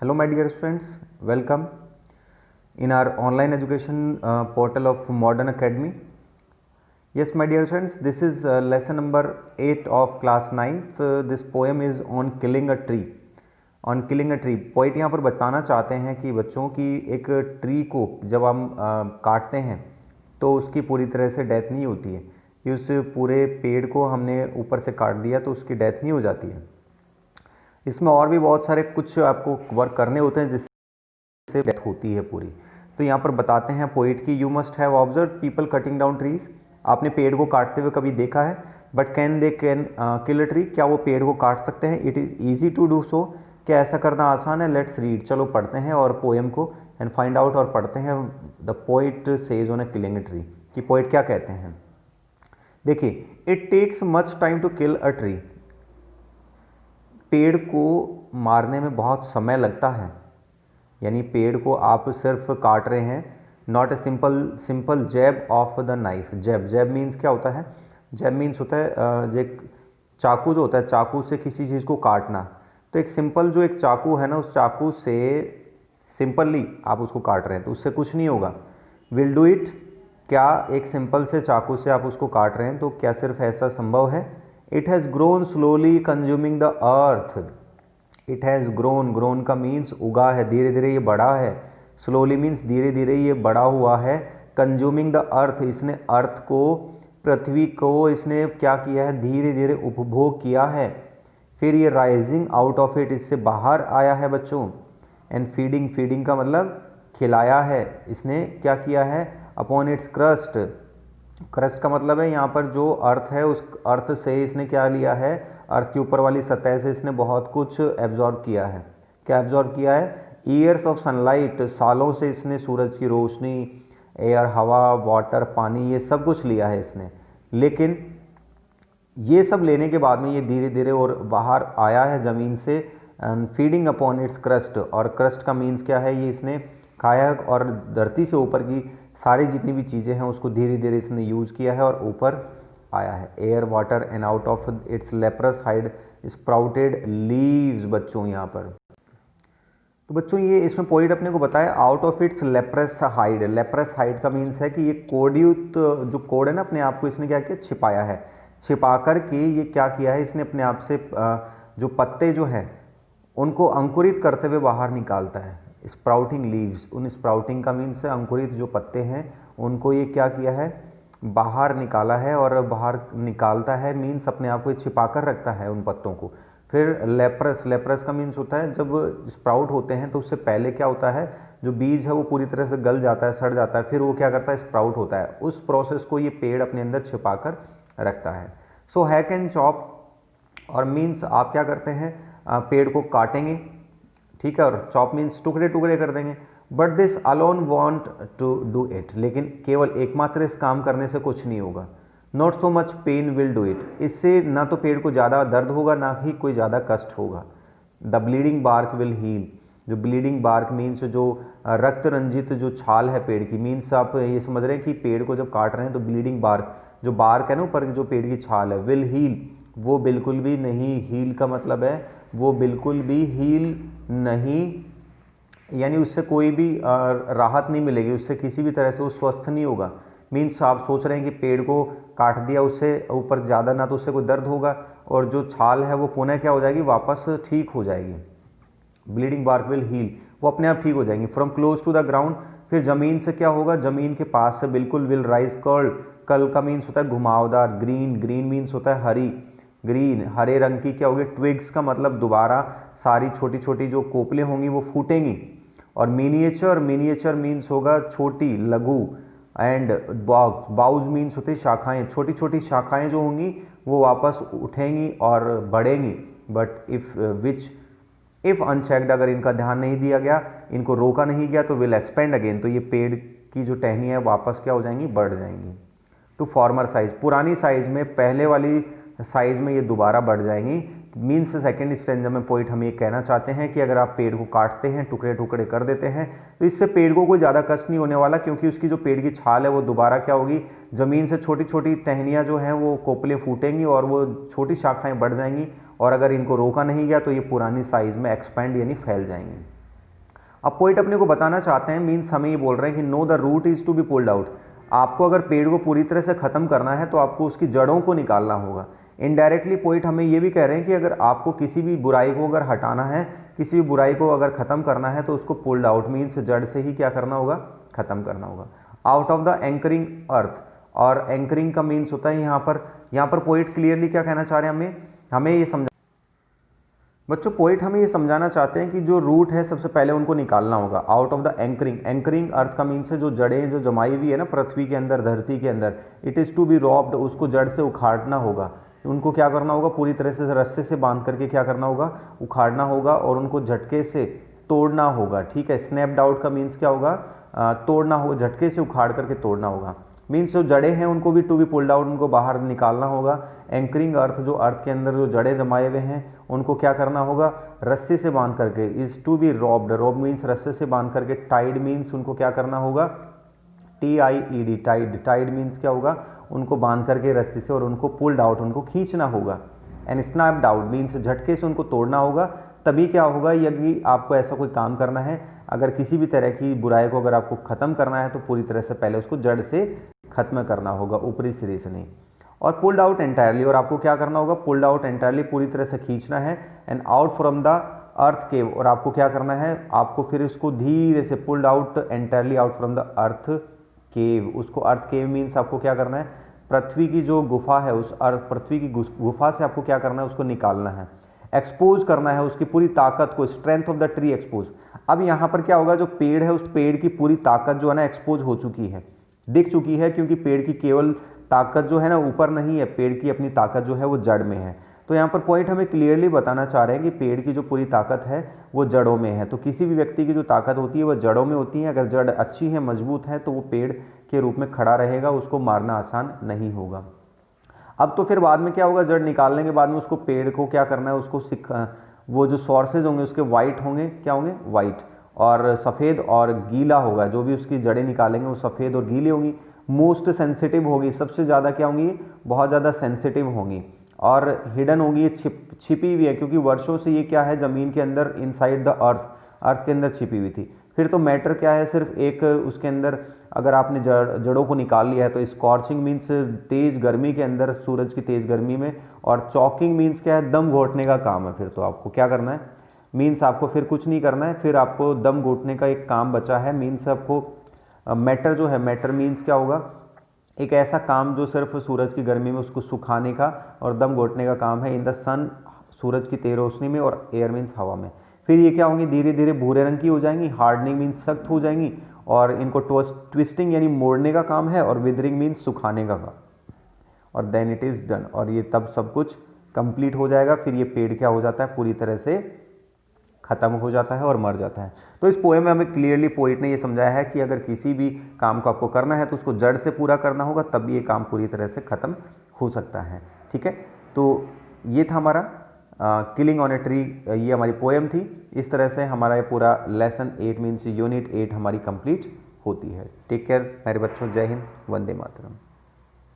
Hello, my dear students. Welcome in our online education portal of Modern Academy. Yes, my dear students, this is lesson number 8 of class 9th. This poem is on killing a tree. On killing a tree. Poet यहाँ पर बताना चाहते हैं कि बच्चों की एक tree को जब हम काटते हैं तो उसकी पूरी तरह से डेथ नहीं होती है कि उस पूरे पेड़ को हमने ऊपर से काट दिया तो उसकी डेथ नहीं हो जाती है। इसमें और भी बहुत सारे कुछ आपको वर्क करने होते हैं जिससे डेथ होती है पूरी। तो यहाँ पर बताते हैं पोइट की you must have observe people cutting down trees. आपने पेड़ को काटते हुए कभी देखा है, but can they kill a tree, क्या वो पेड़ को काट सकते हैं? It is easy to do so, क्या ऐसा करना आसान है? लेट्स रीड, चलो पढ़ते हैं और पोएम को एंड फाइंड आउट और पढ़ते हैं the poet says on a killing a tree, कि पोइट क्या कहते हैं। देखिए, it takes much time to kill a tree, पेड़ को मारने में बहुत समय लगता है, यानी पेड़ को आप सिर्फ काट रहे हैं, not a simple jab of the knife. Jab means क्या होता है? जैब मीन्स होता है एक चाकू जो होता है, चाकू से किसी चीज़ को काटना। तो एक सिंपल जो एक चाकू है ना, उस चाकू से सिंपली आप उसको काट रहे हैं तो उससे कुछ नहीं होगा। विल डू इट, क्या एक सिंपल से चाकू से आप उसको काट रहे हैं तो क्या सिर्फ ऐसा संभव है? It has grown slowly consuming the earth. It has grown का मीन्स उगा है, धीरे धीरे ये बढ़ा है। स्लोली मीन्स धीरे धीरे ये बढ़ा हुआ है। कंज्यूमिंग द अर्थ, इसने अर्थ को, पृथ्वी को इसने क्या किया है? धीरे धीरे उपभोग किया है। फिर ये राइजिंग आउट ऑफ इट, इससे बाहर आया है बच्चों। एंड फीडिंग का मतलब खिलाया है, इसने क्या किया है? अपॉन इट्स क्रस्ट, क्रस्ट का मतलब है यहाँ पर जो अर्थ है उस अर्थ से इसने क्या लिया है? अर्थ की ऊपर वाली सतह से इसने बहुत कुछ एब्जॉर्ब किया है। क्या एब्जॉर्ब किया है? ईयर्स ऑफ सनलाइट, सालों से इसने सूरज की रोशनी, एयर, हवा, वाटर, पानी, ये सब कुछ लिया है इसने। लेकिन ये सब लेने के बाद में ये धीरे धीरे और बाहर आया है ज़मीन से। And feeding upon its crust, और क्रस्ट का मीन्स क्या है? ये इसने खाया और धरती से ऊपर की सारी जितनी भी चीज़ें हैं उसको धीरे धीरे इसने यूज किया है और ऊपर आया है। Air, water and out of its leprous hide sprouted leaves. बच्चों यहाँ पर तो बच्चों ये इसमें पोइट अपने को बताया out of its leprous hide. Leprous hide का मीन्स है कि ये कोडयुक्त जो कोड है ना, अपने आप को इसने क्या किया? छिपाया है। छिपा कर के ये क्या किया है? इसने अपने आप से जो पत्ते जो हैं उनको अंकुरित करते हुए बाहर निकालता है। स्प्राउटिंग लीव्स, उन स्प्राउटिंग का मीन्स है अंकुरित जो पत्ते हैं उनको ये क्या किया है? बाहर निकाला है। और बाहर निकालता है मीन्स अपने आप को छिपा कर रखता है उन पत्तों को। फिर लेप्रस का मीन्स होता है जब स्प्राउट होते हैं तो उससे पहले क्या होता है? जो बीज है वो पूरी तरह से गल जाता है, सड़ जाता है, फिर वो क्या करता है? स्प्राउट होता है। उस प्रोसेस को ये पेड़ अपने अंदर छिपा कर रखता है। सो हैक एंड चॉप, और मीन्स आप क्या करते हैं? पेड़ को काटेंगे, ठीक है, और चॉप मीन्स टुकड़े टुकड़े कर देंगे। But this alone won't to do it, लेकिन केवल एकमात्र इस काम करने से कुछ नहीं होगा। Not so much pain will do it, इससे ना तो पेड़ को ज़्यादा दर्द होगा ना ही कोई ज़्यादा कष्ट होगा। The bleeding bark will heal, जो ब्लीडिंग बार्क मीन्स जो रक्त रंजित जो छाल है पेड़ की, मीन्स आप ये समझ रहे हैं कि पेड़ को जब काट रहे हैं तो ब्लीडिंग बार्क, जो बार्क है ना ऊपर जो पेड़ की छाल है, विल हील, वो बिल्कुल भी नहीं, हील का मतलब है वो बिल्कुल भी हील नहीं, यानी उससे कोई भी राहत नहीं मिलेगी, उससे किसी भी तरह से वो स्वस्थ नहीं होगा। मीन्स आप सोच रहे हैं कि पेड़ को काट दिया, उससे ऊपर ज़्यादा ना तो उससे कोई दर्द होगा और जो छाल है वो पुनः क्या हो जाएगी? वापस ठीक हो जाएगी। ब्लीडिंग बार्क विल हील, वो अपने आप ठीक हो जाएंगी। From close to the ground, फिर ज़मीन से क्या होगा? ज़मीन के पास से बिल्कुल। विल राइज कर्ल, कल का मीन्स होता है घुमावदार। ग्रीन मीन्स होता है हरी, ग्रीन हरे रंग की क्या होगी? ट्विग्स का मतलब दोबारा सारी छोटी छोटी जो कोपलें होंगी वो फूटेंगी। और मिनिएचर मीन्स होगा छोटी, लघु। एंड बाउज मीन्स होती है शाखाएं, छोटी छोटी शाखाएं जो होंगी वो वापस उठेंगी और बढ़ेंगी। बट इफ़ अनचेक्ड, अगर इनका ध्यान नहीं दिया गया, इनको रोका नहीं गया तो विल एक्सपेंड अगेन, तो ये पेड़ की जो टहनी है वापस क्या हो जाएंगी? बढ़ जाएंगी। टू फॉर्मर साइज, पुरानी साइज में, पहले वाली साइज में ये दोबारा बढ़ जाएंगी। मीन्स सेकेंड स्टेंजा में पोइट हम ये कहना चाहते हैं कि अगर आप पेड़ को काटते हैं, टुकड़े टुकड़े कर देते हैं, तो इससे पेड़ को कोई ज़्यादा कष्ट नहीं होने वाला, क्योंकि उसकी जो पेड़ की छाल है वो दोबारा क्या होगी? ज़मीन से छोटी छोटी टहनियाँ जो हैं वो कोपले फूटेंगी और वो छोटी शाखाएँ बढ़ जाएंगी। और अगर इनको रोका नहीं गया तो ये पुरानी साइज़ में एक्सपेंड यानी फैल जाएंगी। अब पोइट अपने को बताना चाहते हैं, मीन्स हमें ये बोल रहे हैं कि no the root is to be pulled out. आपको अगर पेड़ को पूरी तरह से ख़त्म करना है तो आपको उसकी जड़ों को निकालना होगा। इनडायरेक्टली पोइट हमें ये भी कह रहे हैं कि अगर आपको किसी भी बुराई को अगर हटाना है, किसी भी बुराई को अगर ख़त्म करना है तो उसको पुल्ड आउट मीन्स जड़ से ही क्या करना होगा, ख़त्म करना होगा। आउट ऑफ द एंकरिंग अर्थ, और एंकरिंग का मीन्स होता है यहाँ पर पोइट क्लियरली क्या कहना चाह रहे हैं, हमें ये समझ बच्चों पोइट हमें ये समझाना चाहते हैं कि जो रूट है सबसे पहले उनको निकालना होगा। Out of the anchoring, anchoring अर्थ का मीन्स है जो जड़ें जो जमाई हुई है ना पृथ्वी के अंदर, धरती के अंदर, it is to be roped, उसको जड़ से उखाड़ना होगा। उनको क्या करना होगा, पूरी तरह से रस्से से बांध करके क्या करना होगा, उखाड़ना होगा और उनको झटके से तोड़ना होगा। ठीक है, स्नैप्ड आउट का मीन्स क्या होगा, तोड़ना होगा, झटके से उखाड़ करके तोड़ना होगा। मीन्स जो जड़ें हैं उनको भी टू बी पुल्ड आउट, उनको बाहर निकालना होगा। एंकरिंग अर्थ, जो अर्थ के अंदर जो जड़ें जमाए हुए हैं उनको क्या करना होगा, रस्से से बांध करके, is to be roped, rope means रस्से से बांध करके, टाइड मीन्स उनको क्या करना होगा, TIED, टाइड, टाइड मीन्स क्या होगा, उनको बांध करके रस्सी से और उनको पुल्ड आउट, उनको खींचना होगा। एंड स्नैप्ड आउट मीन्स झटके से उनको तोड़ना होगा। तभी क्या होगा, यदि आपको ऐसा कोई काम करना है, अगर किसी भी तरह की बुराई को अगर आपको ख़त्म करना है तो पूरी तरह से पहले उसको जड़ से ख़त्म करना होगा, ऊपरी सिरे से नहीं। और पुल्ड आउट एंटायरली, और आपको क्या करना होगा, पुल्ड आउट एंटायरली, पूरी तरह से खींचना है। And out from the earth cave, और आपको क्या करना है, आपको फिर इसको धीरे से pulled out entirely out from the earth cave, उसको अर्थ केव मीन्स आपको क्या करना है, पृथ्वी की जो गुफा है उस पृथ्वी की गुफा से आपको क्या करना है, उसको निकालना है, एक्सपोज करना है उसकी पूरी ताकत को, strength of the tree expose. अब यहाँ पर क्या होगा, जो पेड़ है उस पेड़ की पूरी ताकत जो है ना एक्सपोज हो चुकी है, दिख चुकी है, क्योंकि पेड़ की केवल ताकत जो है ना ऊपर नहीं है, पेड़ की अपनी ताकत जो है वो जड़ में है। तो यहाँ पर पॉइंट हमें क्लियरली बताना चाह रहे हैं कि पेड़ की जो पूरी ताकत है वो जड़ों में है। तो किसी भी व्यक्ति की जो ताकत होती है वो जड़ों में होती है। अगर जड़ अच्छी है, मजबूत है, तो वो पेड़ के रूप में खड़ा रहेगा, उसको मारना आसान नहीं होगा। अब तो फिर बाद में क्या होगा, जड़ निकालने के बाद में उसको पेड़ को क्या करना है, उसको वो जो सोर्सेज होंगे उसके वाइट होंगे, क्या होंगे, वाइट और सफ़ेद और गीला होगा। जो भी उसकी जड़ें निकालेंगे वो सफ़ेद और गीली होंगी। मोस्ट सेंसिटिव होगी, सबसे ज़्यादा क्या होंगी, बहुत ज़्यादा सेंसिटिव होंगी। और हिडन होगी, ये छिपी हुई है, क्योंकि वर्षों से ये क्या है, ज़मीन के अंदर इनसाइड द अर्थ के अंदर छिपी हुई थी। फिर तो मैटर क्या है, सिर्फ एक उसके अंदर अगर आपने जड़ों को निकाल लिया है तो स्कॉर्चिंग मीन्स तेज़ गर्मी के अंदर, सूरज की तेज़ गर्मी में, और चॉकिंग मीन्स क्या है, दम घोटने का काम है। फिर तो आपको क्या करना है, मीन्स आपको फिर कुछ नहीं करना है, फिर आपको दम घोटने का एक काम बचा है। मीन्स आपको मैटर जो है, मैटर मीन्स क्या होगा, एक ऐसा काम जो सिर्फ सूरज की गर्मी में उसको सुखाने का और दम घोटने का काम है। इन द सन, सूरज की तेज रोशनी में, और एयर मीन्स हवा में। फिर ये क्या होंगी, धीरे धीरे भूरे रंग की हो जाएंगी, हार्डनिंग मीन्स सख्त हो जाएंगी, और इनको ट्विस्टिंग यानी मोड़ने का काम है, और विदरिंग मीन्स सुखाने का काम, और देन इट इज़ डन, और ये तब सब कुछ कंप्लीट हो जाएगा। फिर ये पेड़ क्या हो जाता है, पूरी तरह से ख़त्म हो जाता है और मर जाता है। तो इस पोएम में हमें क्लियरली पोइट ने ये समझाया है कि अगर किसी भी काम को आपको करना है तो उसको जड़ से पूरा करना होगा, तब ये काम पूरी तरह से ख़त्म हो सकता है। ठीक है, तो ये था हमारा किलिंग ऑन ए ट्री, ये हमारी पोएम थी। इस तरह से हमारा ये पूरा लेसन 8 मीन्स यूनिट 8 हमारी कंप्लीट होती है। टेक केयर मेरे बच्चों, जय हिंद, वंदे मातरम।